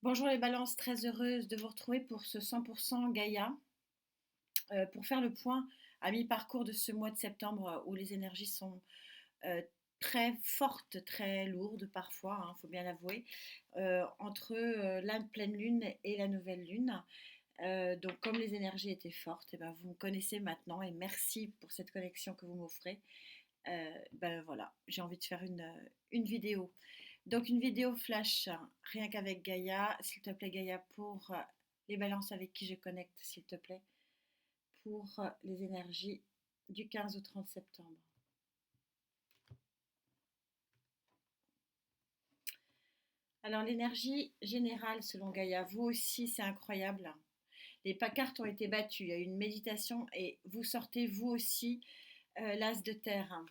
Bonjour les balances, très heureuse de vous retrouver pour ce 100% Gaïa, pour faire le point à mi-parcours de ce mois de septembre où les énergies sont euh, très fortes, très lourdes parfois, il faut bien l'avouer, entre la pleine lune et la nouvelle lune. Donc comme les énergies étaient fortes, eh ben, vous me connaissez maintenant et merci pour cette connexion que vous m'offrez. Ben voilà, j'ai envie de faire une vidéo. Donc une vidéo flash, rien qu'avec Gaïa, s'il te plaît Gaïa, pour les balances avec qui je connecte, s'il te plaît, pour les énergies du 15 au 30 septembre. Alors l'énergie générale selon Gaïa, vous aussi c'est incroyable. Les cartes ont été battues, il y a eu une méditation et vous sortez vous aussi l'as de terre.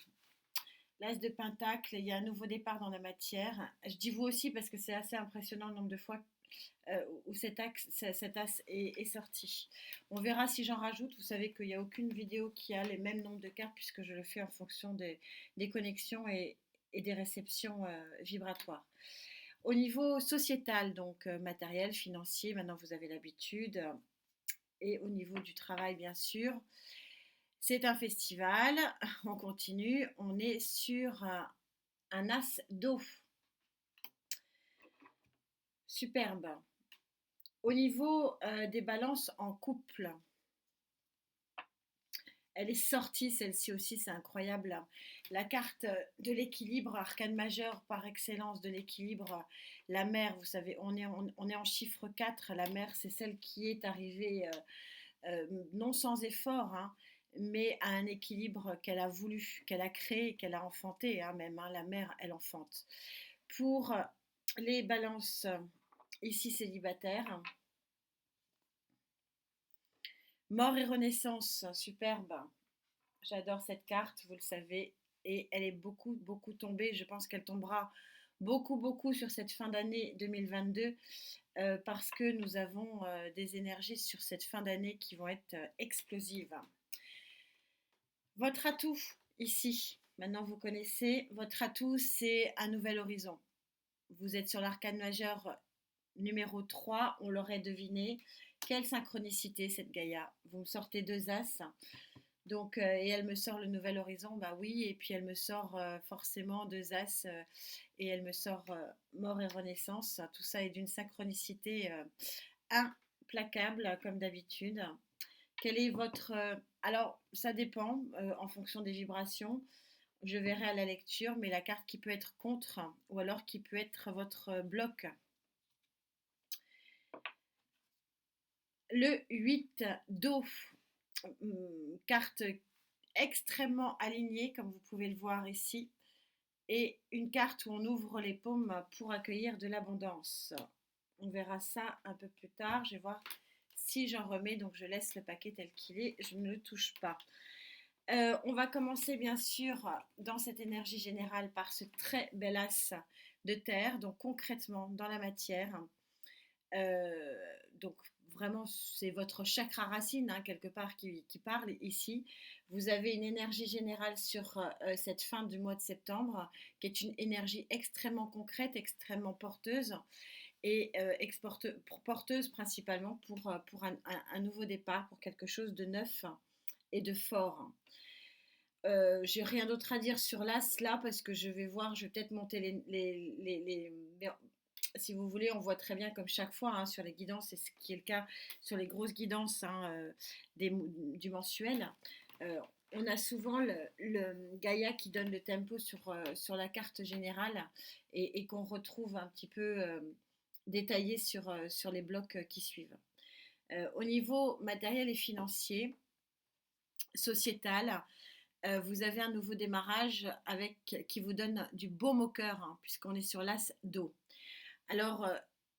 L'as de pentacle, il y a un nouveau départ dans la matière. Je dis vous aussi parce que c'est assez impressionnant le nombre de fois où cet as est sorti. On verra si j'en rajoute. Vous savez qu'il n'y a aucune vidéo qui a les mêmes nombres de cartes puisque je le fais en fonction des connexions et des réceptions vibratoires. Au niveau sociétal, donc matériel, financier, maintenant vous avez l'habitude, et au niveau du travail, bien sûr, c'est un festival. On continue. On est sur un as d'eau. Superbe. Au niveau des balances en couple, elle est sortie celle-ci aussi, c'est incroyable. La carte de l'équilibre, arcane majeur par excellence de l'équilibre, la mer, vous savez, on est en chiffre 4. La mer, c'est celle qui est arrivée, non sans effort, hein, mais à un équilibre qu'elle a voulu, qu'elle a créé, qu'elle a enfanté, hein, même, hein, la mer, elle enfante. Pour les balances ici célibataires, mort et renaissance, superbe. J'adore cette carte, vous le savez, et elle est beaucoup, beaucoup tombée. Je pense qu'elle tombera beaucoup, beaucoup sur cette fin d'année 2022 parce que nous avons des énergies sur cette fin d'année qui vont être explosives. Votre atout ici, maintenant vous connaissez, votre atout c'est un nouvel horizon. Vous êtes sur l'arcane majeur numéro 3, on l'aurait deviné. Quelle synchronicité cette Gaïa. Vous me sortez deux as. Donc, et elle me sort le nouvel horizon, bah oui, et puis elle me sort forcément deux as et elle me sort mort et renaissance. Tout ça est d'une synchronicité implacable, comme d'habitude. Quel est votre. Alors, ça dépend en fonction des vibrations. Je verrai à la lecture, mais la carte qui peut être contre ou alors qui peut être votre bloc. Le 8 d'eau, carte extrêmement alignée, comme vous pouvez le voir ici, et une carte où on ouvre les paumes pour accueillir de l'abondance. On verra ça un peu plus tard. Je vais voir si j'en remets, donc je laisse le paquet tel qu'il est, je ne le touche pas. On va commencer bien sûr dans cette énergie générale par ce très bel as de terre, donc concrètement dans la matière. Donc vraiment, c'est votre chakra racine, hein, quelque part, qui parle ici. Vous avez une énergie générale sur cette fin du mois de septembre, qui est une énergie extrêmement concrète, extrêmement porteuse, et porteuse principalement pour un nouveau départ, pour quelque chose de neuf et de fort. J'ai rien d'autre à dire sur l'as là parce que je vais voir, je vais peut-être monter si vous voulez, on voit très bien comme chaque fois hein, sur les guidances, et ce qui est le cas sur les grosses guidances hein, du mensuel. Euh, on a souvent le Gaïa qui donne le tempo sur la carte générale et qu'on retrouve un petit peu détaillé sur les blocs qui suivent. Au niveau matériel et financier, sociétal, vous avez un nouveau démarrage qui vous donne du baume au cœur, hein, puisqu'on est sur l'as d'eau. Alors,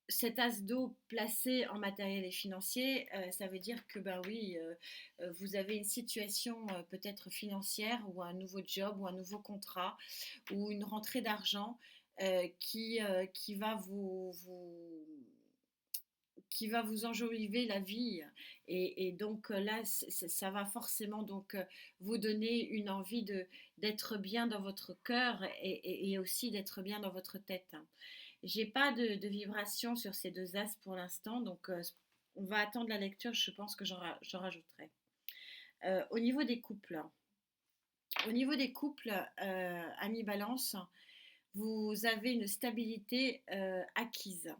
cet as d'eau placé en matériel et financier, ça veut dire que, ben oui, vous avez une situation peut-être financière ou un nouveau job ou un nouveau contrat ou une rentrée d'argent qui va qui va vous enjoliver la vie et donc là ça va forcément donc vous donner une envie d'être bien dans votre cœur et aussi d'être bien dans votre tête. J'ai pas de vibration sur ces deux as pour l'instant, donc on va attendre la lecture, je pense que j'en rajouterai. Au niveau des couples, Annie Balance, vous avez une stabilité acquise.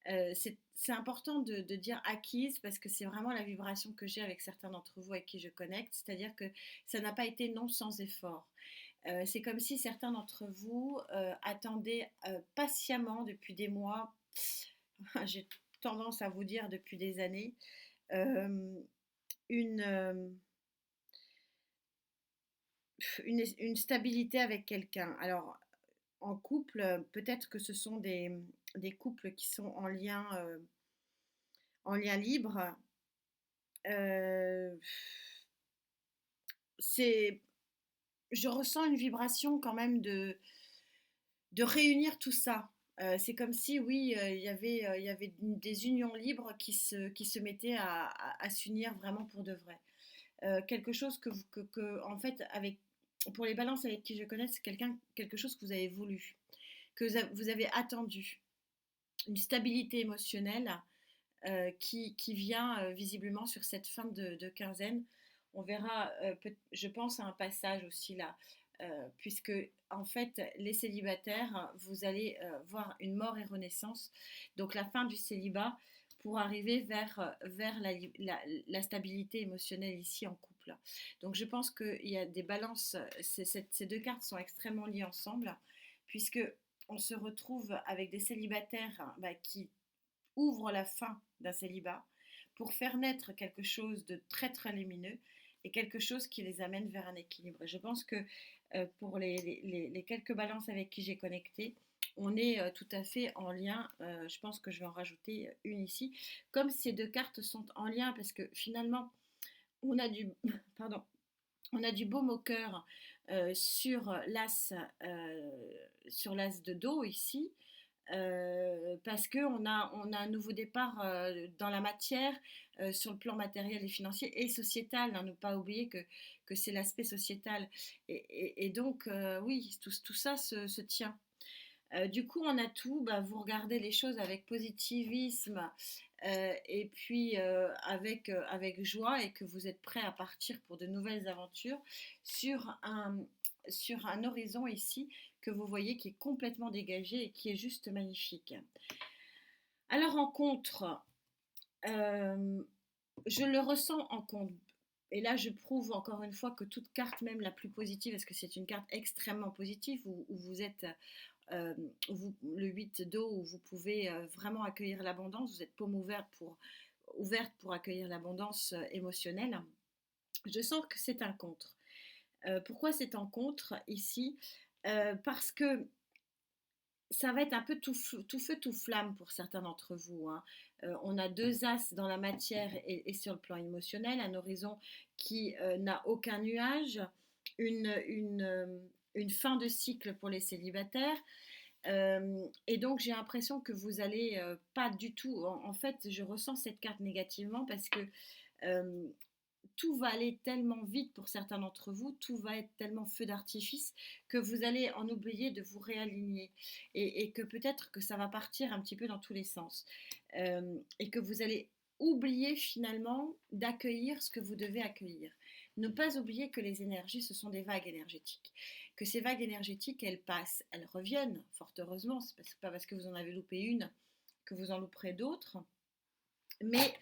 C'est important de dire acquise parce que c'est vraiment la vibration que j'ai avec certains d'entre vous avec qui je connecte, c'est-à-dire que ça n'a pas été non sans effort. C'est comme si certains d'entre vous attendaient patiemment depuis des mois, j'ai tendance à vous dire depuis des années, euh, une, euh, une stabilité avec quelqu'un. Alors, en couple, peut-être que ce sont des couples qui sont en lien libre. Euh, c'est, je ressens une vibration quand même de réunir tout ça. C'est comme si, oui, il y avait des unions libres qui se mettaient à s'unir vraiment pour de vrai. Quelque chose en fait, pour les balances avec qui je connais, c'est quelque chose que vous avez voulu, que vous avez attendu. Une stabilité émotionnelle qui vient visiblement sur cette fin de quinzaine. On verra, je pense, à un passage aussi là, puisque en fait, les célibataires, vous allez voir une mort et renaissance, donc la fin du célibat pour arriver vers la stabilité émotionnelle ici en couple. Donc je pense qu'il y a des balances, ces deux cartes sont extrêmement liées ensemble, puisque on se retrouve avec des célibataires qui ouvrent la fin d'un célibat pour faire naître quelque chose de très très lumineux et quelque chose qui les amène vers un équilibre. Et je pense que pour les quelques balances avec qui j'ai connecté, on est tout à fait en lien. Je pense que je vais en rajouter une ici. Comme ces deux cartes sont en lien, parce que finalement, on a du, pardon, on a du baume au cœur sur sur l'as de dos ici, parce on a un nouveau départ dans la matière, sur le plan matériel et financier et sociétal. Hein, ne pas oublier que c'est l'aspect sociétal. Et donc, oui, tout ça se tient. Du coup, on a tout. Bah, vous regardez les choses avec positivisme et puis avec joie et que vous êtes prêt à partir pour de nouvelles aventures sur sur un horizon ici que vous voyez qui est complètement dégagé et qui est juste magnifique. À la rencontre, euh, je le ressens en compte. Et là, je prouve encore une fois que toute carte, même la plus positive, parce que c'est une carte extrêmement positive, où vous êtes euh, le 8 d'eau, où vous pouvez vraiment accueillir l'abondance, vous êtes paume ouverte pour accueillir l'abondance émotionnelle. Je sens que c'est un contre. Pourquoi c'est un contre ici? Parce que ça va être un peu tout feu, tout flamme pour certains d'entre vous. Hein. On a deux as dans la matière et sur le plan émotionnel, un horizon qui n'a aucun nuage, une fin de cycle pour les célibataires. Et donc j'ai l'impression que vous allez pas du tout. En fait, je ressens cette carte négativement parce que euh, tout va aller tellement vite pour certains d'entre vous, tout va être tellement feu d'artifice que vous allez en oublier de vous réaligner et que peut-être que ça va partir un petit peu dans tous les sens et que vous allez oublier finalement d'accueillir ce que vous devez accueillir. Ne pas oublier que les énergies, ce sont des vagues énergétiques. Que ces vagues énergétiques, elles passent, elles reviennent, fort heureusement. C'est pas parce que vous en avez loupé une que vous en louperez d'autres. Mais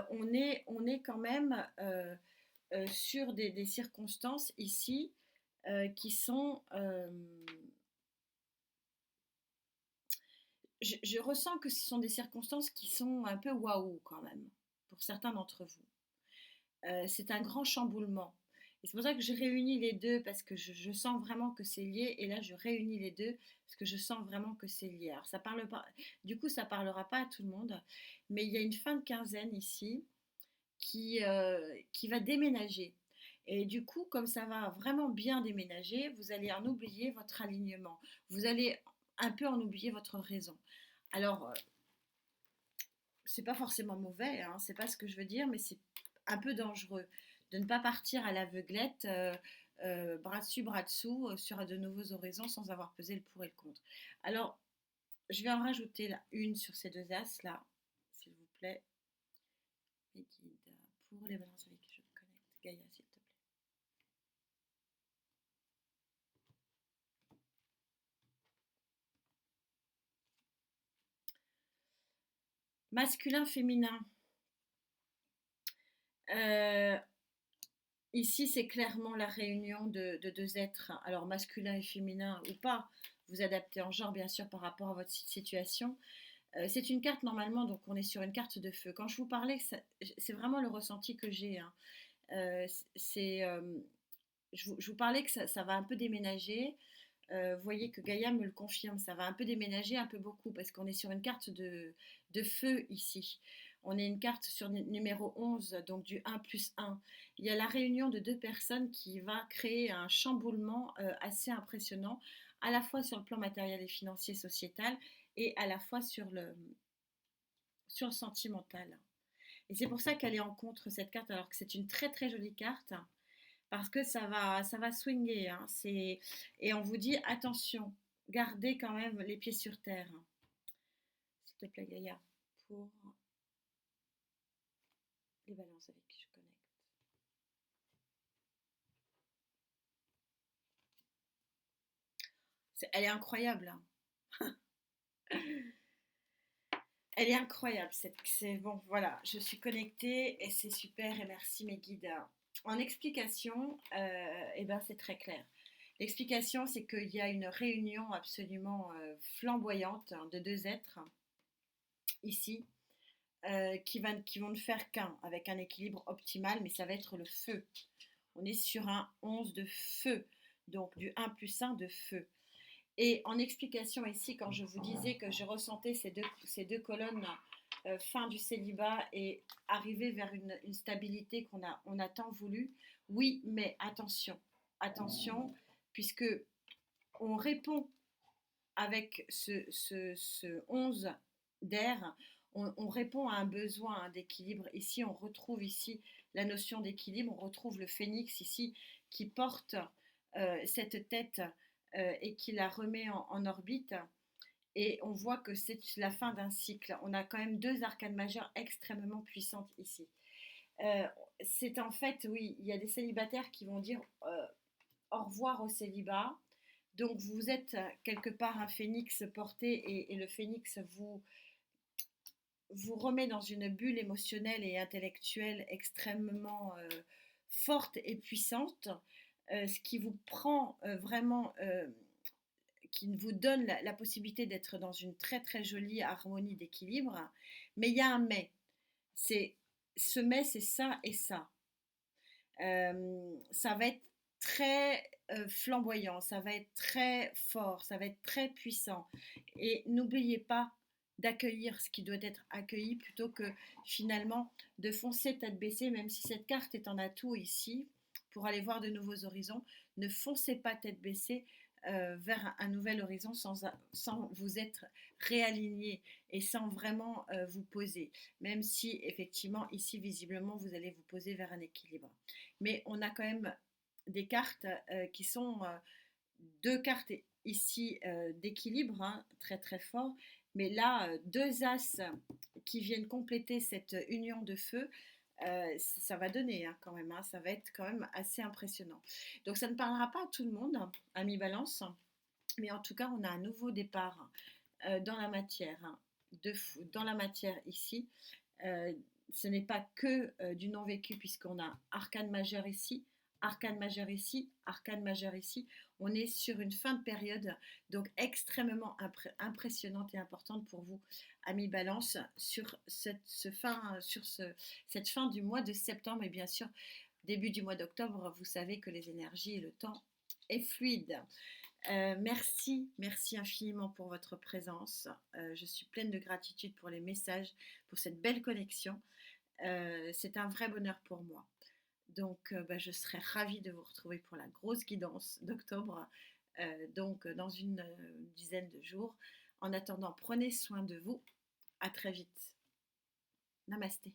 on est quand même sur des circonstances ici qui sont... je ressens que ce sont des circonstances qui sont un peu waouh quand même, pour certains d'entre vous. C'est un grand chamboulement. Et c'est pour ça que je réunis les deux, parce que je sens vraiment que c'est lié. Et là, je réunis les deux, parce que je sens vraiment que c'est lié. Alors, ça parle pas, du coup, ça parlera pas à tout le monde. Mais il y a une fin de quinzaine ici qui va déménager. Et du coup, comme ça va vraiment bien déménager, vous allez en oublier votre alignement. Vous allez un peu en oublier votre raison. Alors, c'est pas forcément mauvais, hein, c'est pas ce que je veux dire, mais c'est un peu dangereux de ne pas partir à l'aveuglette, bras dessus, bras dessous, sur de nouveaux horizons sans avoir pesé le pour et le contre. Alors, je vais en rajouter là, une sur ces deux as là, s'il vous plaît. Les guides pour les balances avec qui je me connecte. Gaïa, s'il te plaît. Masculin, féminin. Euh, Ici, c'est clairement la réunion de deux êtres, alors masculin et féminin ou pas. Vous adaptez en genre, bien sûr, par rapport à votre situation. C'est une carte normalement, donc on est sur une carte de feu. Quand je vous parlais, c'est vraiment le ressenti que j'ai, hein. C'est, je vous parlais que ça va un peu déménager. Vous voyez que Gaïa me le confirme, ça va un peu déménager, un peu beaucoup, parce qu'on est sur une carte de feu ici. On est une carte sur numéro 11, donc du 1 plus 1. Il y a la réunion de deux personnes qui va créer un chamboulement assez impressionnant, à la fois sur le plan matériel et financier, sociétal, et à la fois sur le sentimental. Et c'est pour ça qu'elle est en contre, cette carte, alors que c'est une très très jolie carte, parce que ça va swinguer, hein. Et on vous dit, attention, gardez quand même les pieds sur terre, hein. S'il te plaît, Gaïa, pour les balances avec qui je connecte. Elle est incroyable, hein. Elle est incroyable. C'est bon, voilà, je suis connectée et c'est super et merci mes guides. En explication, eh ben, c'est très clair. L'explication, c'est qu'il y a une réunion absolument flamboyante, hein, de deux êtres ici qui vont ne faire qu'un, avec un équilibre optimal, mais ça va être le feu. On est sur un 11 de feu, donc du 1 plus 1 de feu. Et en explication ici, quand je vous disais que je ressentais ces deux colonnes, fin du célibat et arriver vers une stabilité on a tant voulu, oui, mais attention, attention, puisque on répond avec ce 11 d'air, on répond à un besoin, hein, d'équilibre. Ici, on retrouve ici la notion d'équilibre, on retrouve le phénix ici qui porte cette tête et qui la remet en orbite. Et on voit que c'est la fin d'un cycle. On a quand même deux arcanes majeures extrêmement puissantes ici. Euh, c'est en fait, oui, il y a des célibataires qui vont dire au revoir au célibat. Donc vous êtes quelque part un phénix porté et le phénix vous remet dans une bulle émotionnelle et intellectuelle extrêmement forte et puissante, ce qui vous prend vraiment, qui vous donne la possibilité d'être dans une très très jolie harmonie d'équilibre. Mais il y a un mais. C'est ce mais, c'est ça et ça. Ça va être très flamboyant, ça va être très fort, ça va être très puissant. Et n'oubliez pas d'accueillir ce qui doit être accueilli plutôt que finalement de foncer tête baissée, même si cette carte est en atout ici pour aller voir de nouveaux horizons. Ne foncez pas tête baissée vers un nouvel horizon sans vous être réaligné et sans vraiment vous poser, même si effectivement ici visiblement vous allez vous poser vers un équilibre. Mais on a quand même des cartes qui sont deux cartes ici d'équilibre, hein, très très fort, mais là deux as qui viennent compléter cette union de feu. Ça va donner, hein, quand même, hein, ça va être quand même assez impressionnant. Donc ça ne parlera pas à tout le monde, ami Balance, mais en tout cas on a un nouveau départ dans la matière, hein, dans la matière ici. Euh, Ce n'est pas que du non vécu puisqu'on a arcane majeur ici, arcane majeur ici, arcane majeur ici. On est sur une fin de période donc extrêmement impressionnante et importante pour vous, amis Balance, sur cette fin du mois de septembre et bien sûr début du mois d'octobre. Vous savez que les énergies et le temps est fluide. Merci, merci infiniment pour votre présence. Je suis pleine de gratitude pour les messages, pour cette belle connexion. C'est un vrai bonheur pour moi. Donc, bah, je serai ravie de vous retrouver pour la grosse guidance d'octobre, donc dans une dizaine de jours. En attendant, prenez soin de vous. À très vite. Namasté.